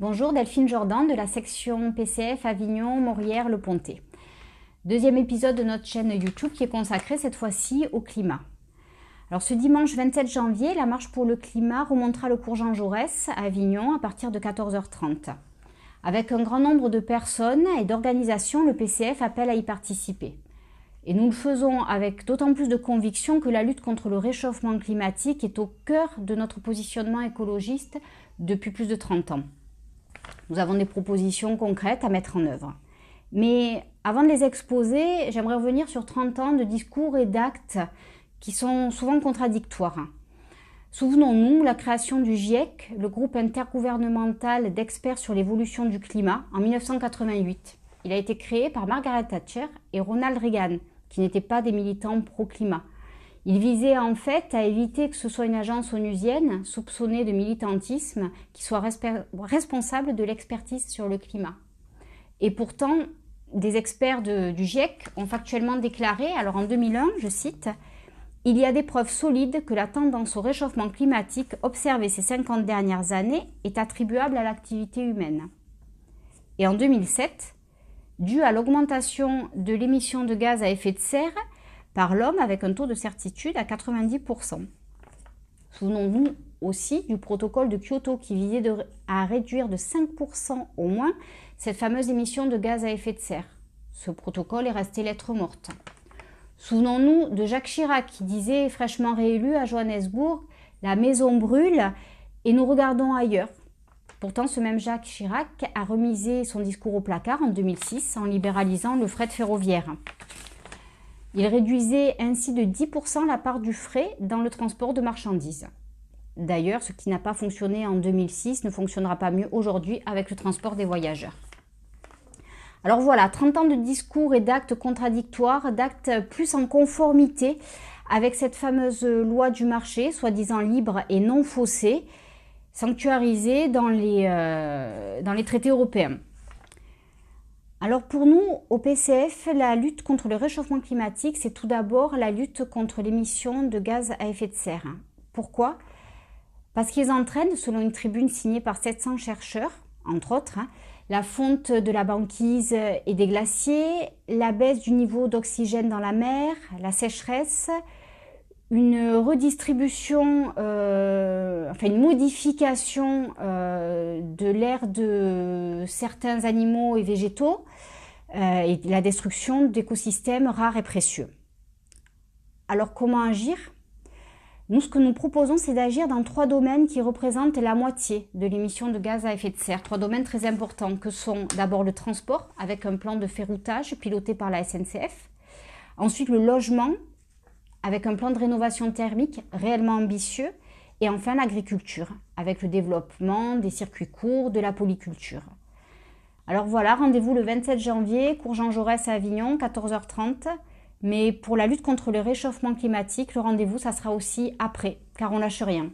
Bonjour, Delphine Jordan de la section PCF Avignon, Morières, Le Pontet. Deuxième épisode de notre chaîne YouTube qui est consacré cette fois-ci au climat. Alors ce dimanche 27 janvier, la marche pour le climat remontera le cours Jean Jaurès à Avignon à partir de 14h30. Avec un grand nombre de personnes et d'organisations, le PCF appelle à y participer. Et nous le faisons avec d'autant plus de conviction que la lutte contre le réchauffement climatique est au cœur de notre positionnement écologiste depuis plus de 30 ans. Nous avons des propositions concrètes à mettre en œuvre. Mais avant de les exposer, j'aimerais revenir sur 30 ans de discours et d'actes qui sont souvent contradictoires. Souvenons-nous la création du GIEC, le groupe intergouvernemental d'experts sur l'évolution du climat, en 1988. Il a été créé par Margaret Thatcher et Ronald Reagan, qui n'étaient pas des militants pro-climat. Il visait en fait à éviter que ce soit une agence onusienne, soupçonnée de militantisme, qui soit responsable de l'expertise sur le climat. Et pourtant, des experts du GIEC ont factuellement déclaré, alors en 2001, je cite, « Il y a des preuves solides que la tendance au réchauffement climatique observée ces 50 dernières années est attribuable à l'activité humaine. » Et en 2007, dû à l'augmentation de l'émission de gaz à effet de serre par l'homme avec un taux de certitude à 90%. Souvenons-nous aussi du protocole de Kyoto qui visait à réduire de 5% au moins cette fameuse émission de gaz à effet de serre. Ce protocole est resté lettre morte. Souvenons-nous de Jacques Chirac qui disait, fraîchement réélu à Johannesburg, « La maison brûle et nous regardons ailleurs ». Pourtant, ce même Jacques Chirac a remisé son discours au placard en 2006 en libéralisant le fret ferroviaire. Il réduisait ainsi de 10% la part du fret dans le transport de marchandises. D'ailleurs, ce qui n'a pas fonctionné en 2006 ne fonctionnera pas mieux aujourd'hui avec le transport des voyageurs. Alors voilà, 30 ans de discours et d'actes contradictoires, d'actes plus en conformité avec cette fameuse loi du marché, soi-disant libre et non faussée, sanctuarisée dans les traités européens. Alors pour nous, au PCF, la lutte contre le réchauffement climatique, c'est tout d'abord la lutte contre l'émission de gaz à effet de serre. Pourquoi ? Parce qu'ils entraînent, selon une tribune signée par 700 chercheurs, entre autres, la fonte de la banquise et des glaciers, la baisse du niveau d'oxygène dans la mer, la sécheresse, une redistribution, une modification de l'aire de certains animaux et végétaux et la destruction d'écosystèmes rares et précieux. Alors comment agir ? Nous, ce que nous proposons, c'est d'agir dans 3 domaines qui représentent la moitié de l'émission de gaz à effet de serre. 3 domaines très importants que sont d'abord le transport, avec un plan de ferroutage piloté par la SNCF. Ensuite, le logement, avec un plan de rénovation thermique réellement ambitieux. Et enfin, l'agriculture, avec le développement des circuits courts, de la polyculture. Alors voilà, rendez-vous le 27 janvier, cours Jean Jaurès à Avignon, 14h30. Mais pour la lutte contre le réchauffement climatique, le rendez-vous, ça sera aussi après, car on lâche rien.